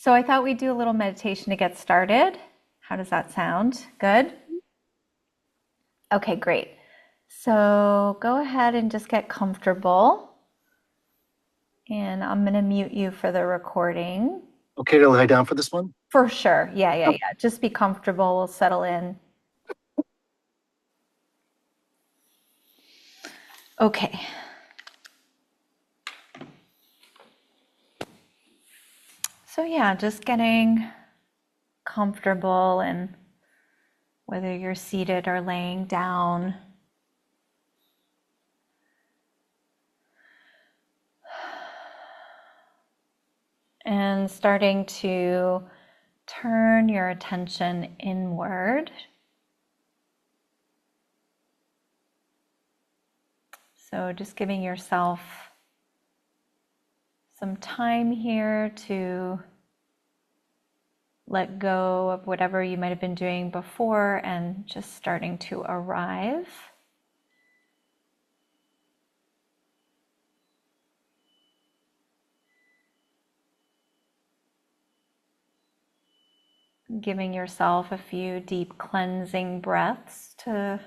So I thought we'd do a little meditation to get started. How does that sound? Good? Okay, great. So go ahead and just get comfortable. And I'm going to mute you for the recording. Okay to lie down for this one? For sure. Yeah, yeah, Oh, yeah. Just be comfortable. We'll settle in. Okay. So yeah, just getting comfortable, and whether you're seated or laying down. And starting to turn your attention inward. So just giving yourself some time here to let go of whatever you might have been doing before and just starting to arrive. Giving yourself a few deep cleansing breaths to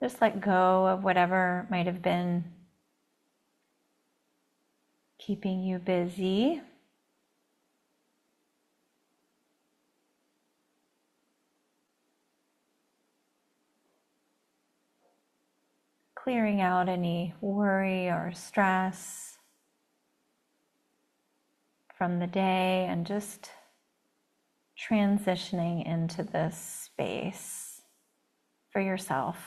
just let go of whatever might have been keeping you busy. Clearing out any worry or stress from the day and just transitioning into this space for yourself.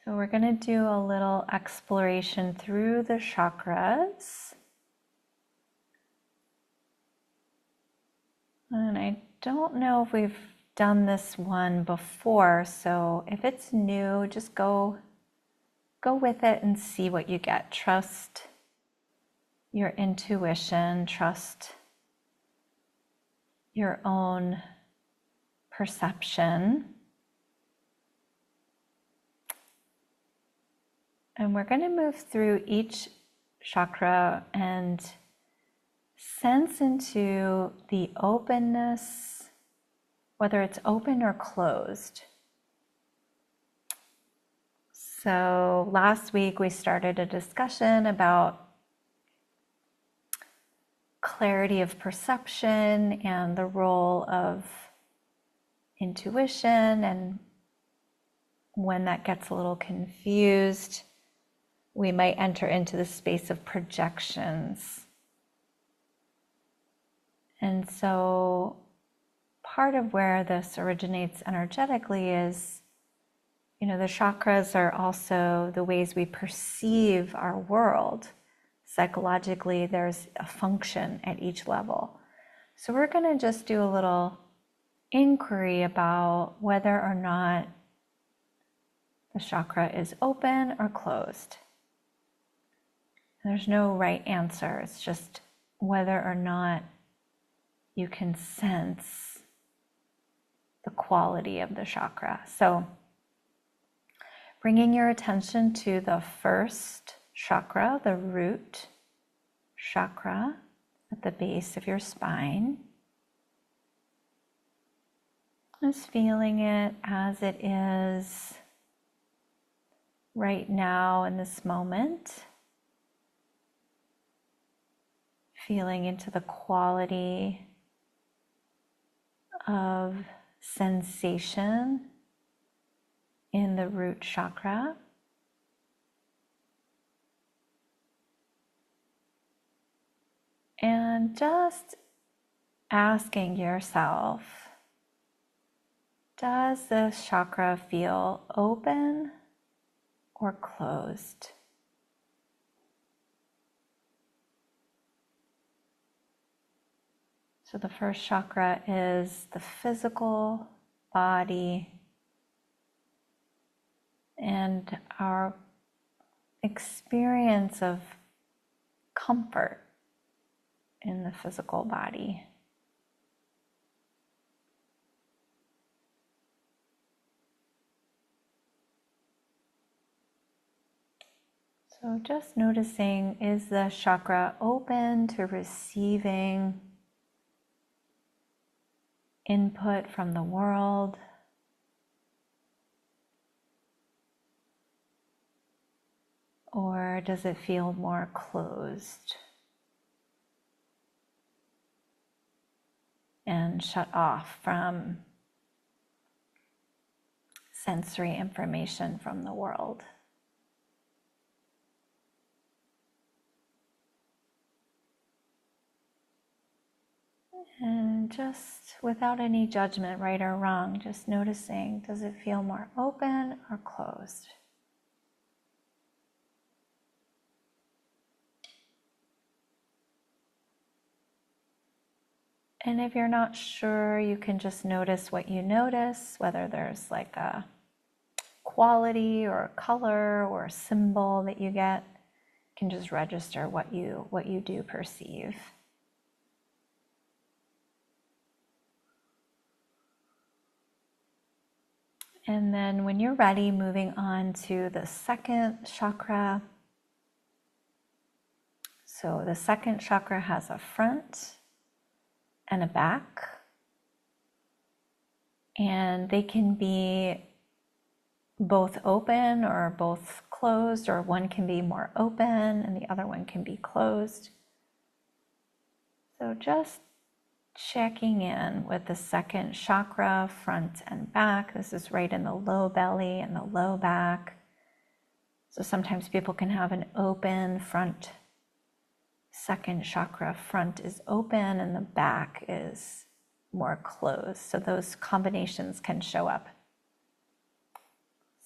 So we're going to do a little exploration through the chakras. And I don't know if we've done this one before, so if it's new, just go with it and see what you get. Trust your intuition, trust your own perception. And we're going to move through each chakra and sense into the openness, whether it's open or closed. So last week we started a discussion about clarity of perception and the role of intuition, and when that gets a little confused, we might enter into the space of projections. And so part of where this originates energetically is, the chakras are also the ways we perceive our world. Psychologically, there's a function at each level. So we're going to just do a little inquiry about whether or not the chakra is open or closed. There's no right answer. It's just whether or not you can sense the quality of the chakra. So bringing your attention to the first chakra, the root chakra at the base of your spine. Just feeling it as it is right now in this moment. Feeling into the quality of sensation in the root chakra. And just asking yourself, does this chakra feel open or closed? So the first chakra is the physical body and our experience of comfort in the physical body. So just noticing, is the chakra open to receiving input from the world? Or does it feel more closed and shut off from sensory information from the world? And just without any judgment, right or wrong, just noticing, does it feel more open or closed? And if you're not sure, you can just notice what you notice, whether there's like a quality or a color or a symbol that you get. You can just register what you do perceive. And then when you're ready, moving on to the second chakra. So the second chakra has a front and a back, and they can be both open or both closed, or one can be more open and the other one can be closed. So just checking in with the second chakra, front and back. This is right in the low belly and the low back. So sometimes people can have an open front. Second chakra front is open and the back is more closed. So those combinations can show up.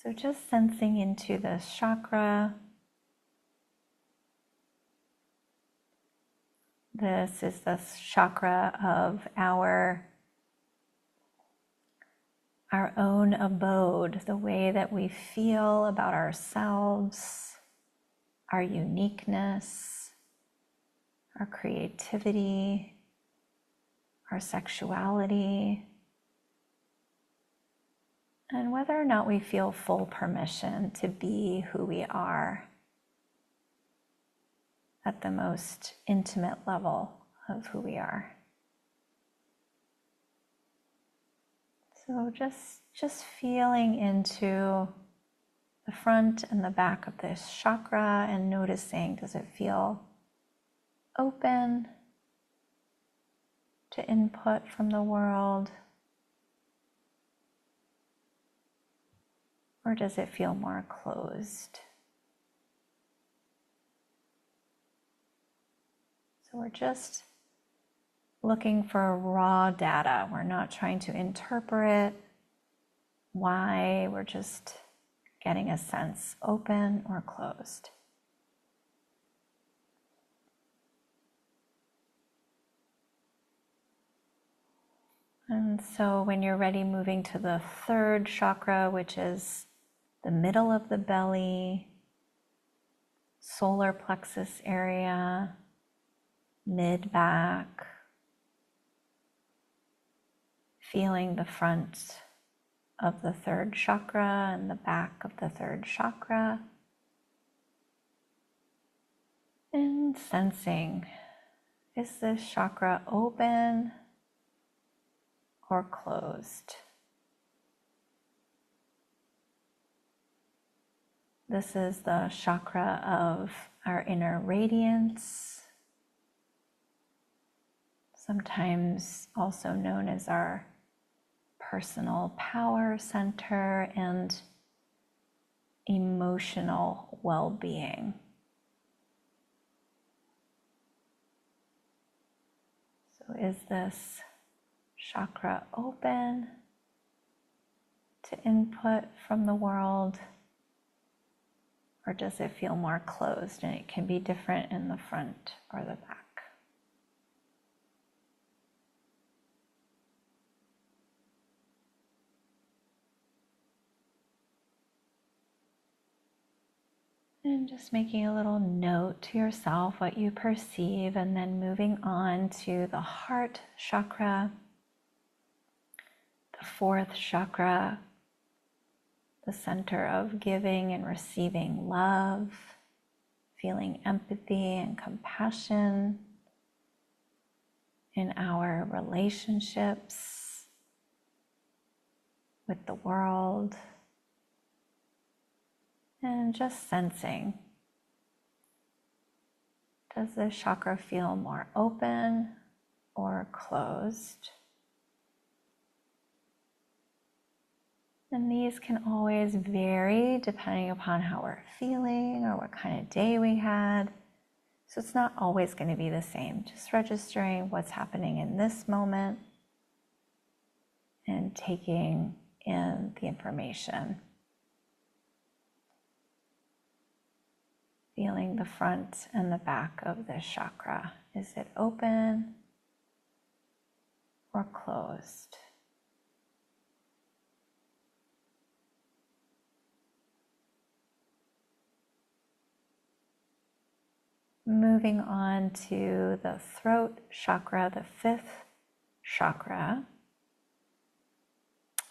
So just sensing into the chakra. This is the chakra of our own abode, the way that we feel about ourselves, our uniqueness, our creativity, our sexuality, and whether or not we feel full permission to be who we are at the most intimate level of who we are. So just feeling into the front and the back of this chakra and noticing, does it feel open to input from the world? Or does it feel more closed? So we're just looking for raw data. We're not trying to interpret why, we're just getting a sense, open or closed. And so when you're ready, moving to the third chakra, which is the middle of the belly, solar plexus area, mid-back, feeling the front of the third chakra and the back of the third chakra, and sensing, is this chakra open or closed? This is the chakra of our inner radiance, sometimes also known as our personal power center and emotional well-being. So is this chakra open to input from the world, or does it feel more closed? And it can be different in the front or the back. And just making a little note to yourself what you perceive, and then moving on to the heart chakra, the fourth chakra, the center of giving and receiving love. feeling empathy and compassion in our relationships with the world, and just sensing, does this chakra feel more open or closed? And these can always vary depending upon how we're feeling or what kind of day we had. So it's not always going to be the same. Just registering what's happening in this moment and taking in the information. Feeling the front and the back of this chakra. Is it open or closed? Moving on to the throat chakra, the fifth chakra,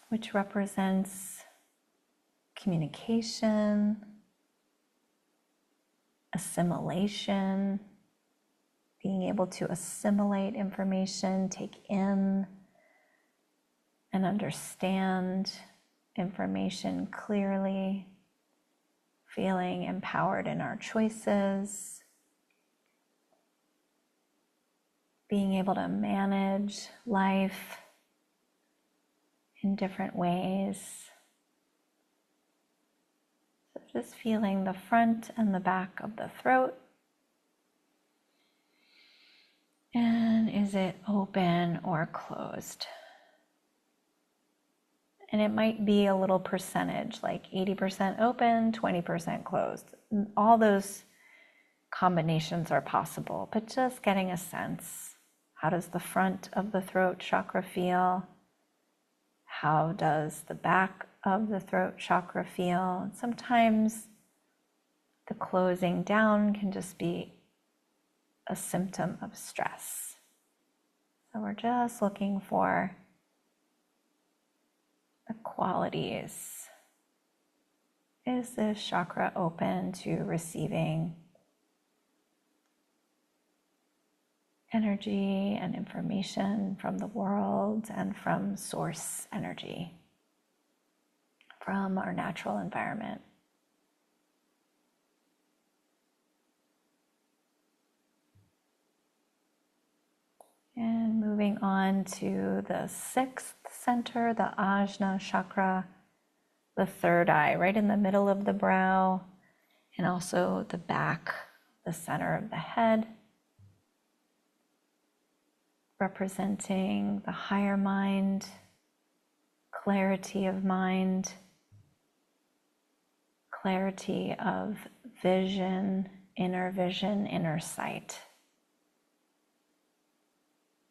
which represents communication, assimilation, being able to assimilate information, take in and understand information clearly, feeling empowered in our choices, being able to manage life in different ways. So just feeling the front and the back of the throat. And is it open or closed? And it might be a little percentage, like 80% open, 20% closed. All those combinations are possible, but just getting a sense. How does the front of the throat chakra feel? How does the back of the throat chakra feel? And sometimes the closing down can just be a symptom of stress. So we're just looking for the qualities. Is this chakra open to receiving energy and information from the world and from source energy, from our natural environment? And moving on to the sixth center, the Ajna chakra, the third eye, right in the middle of the brow, and also the back, the center of the head, representing the higher mind, clarity of mind, clarity of vision, inner sight.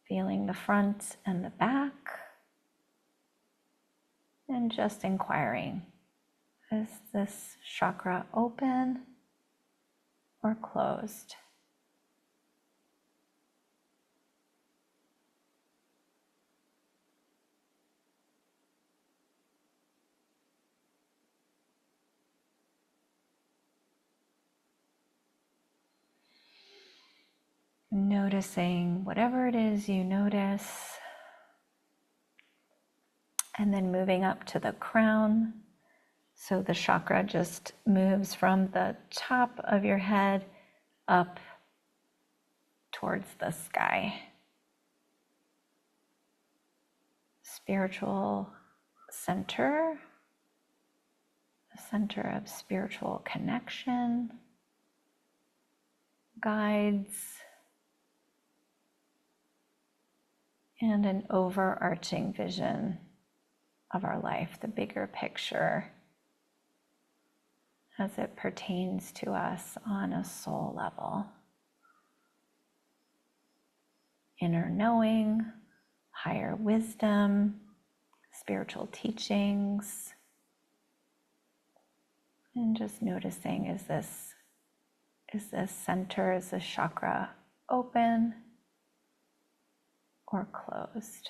Feeling the front and the back, and just inquiring, is this chakra open or closed? Noticing whatever it is you notice, and then moving up to the crown. So the chakra just moves from the top of your head up towards the sky. Spiritual center, a center of spiritual connection, guides, and an overarching vision of our life, the bigger picture as it pertains to us on a soul level. Inner knowing, higher wisdom, spiritual teachings, and just noticing, is this center, is this chakra open or closed?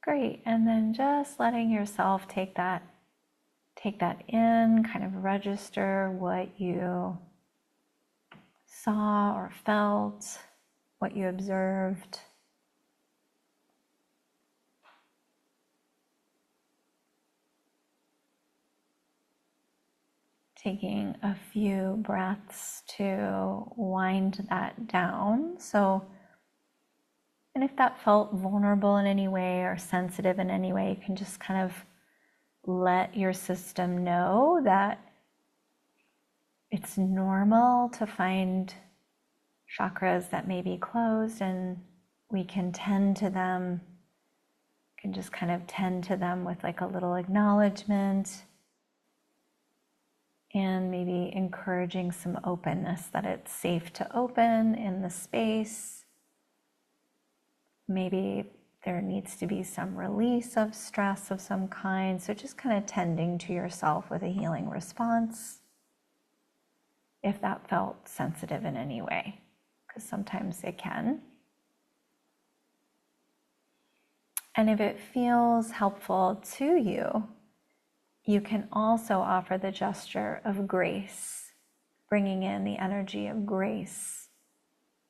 Great. And then just letting yourself take that in, kind of register what you saw or felt, what you observed. Taking a few breaths to wind that down. And if that felt vulnerable in any way or sensitive in any way, you can just kind of let your system know that it's normal to find chakras that may be closed, and we can tend to them, can just kind of tend to them with like a little acknowledgement and maybe encouraging some openness, that it's safe to open in the space. Maybe there needs to be some release of stress of some kind. So just kind of tending to yourself with a healing response if that felt sensitive in any way, because sometimes it can. And if it feels helpful to you, you can also offer the gesture of grace, bringing in the energy of grace,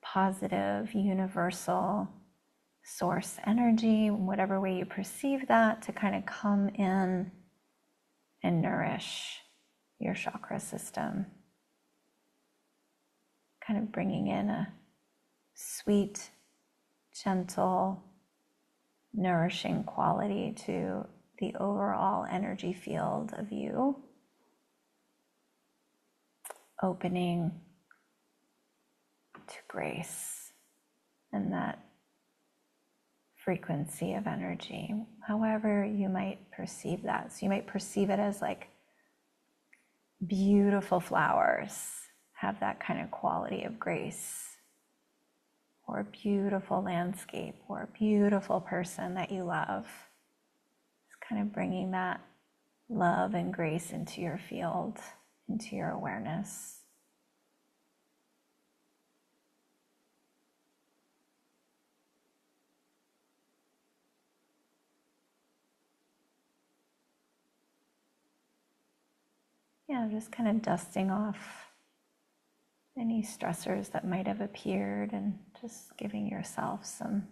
positive, universal source energy, in whatever way you perceive that, to kind of come in and nourish your chakra system. Kind of bringing in a sweet, gentle, nourishing quality to the overall energy field of you, opening to grace and that frequency of energy, however you might perceive that. So you might perceive it as like beautiful flowers have that kind of quality of grace, or a beautiful landscape, or a beautiful person that you love. Kind of bringing that love and grace into your field, into your awareness. Yeah, just kind of dusting off any stressors that might have appeared and just giving yourself some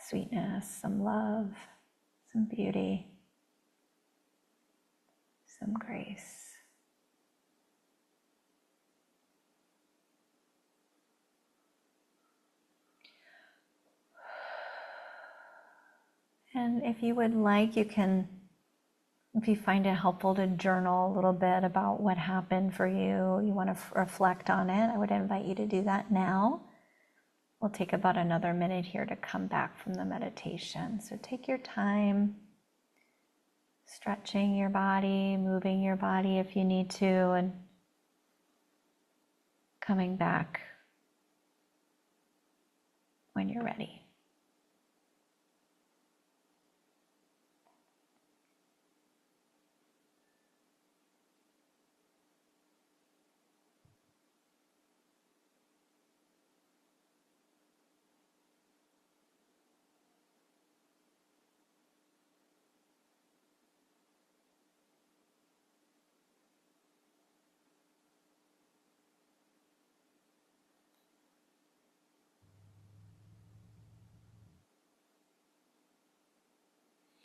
sweetness, some love, some beauty, some grace. And if you would like, you can, if you find it helpful, to journal a little bit about what happened for you, you want to reflect on it, I would invite you to do that now. We'll take about another minute here to come back from the meditation. So take your time, stretching your body, moving your body if you need to, and coming back when you're ready.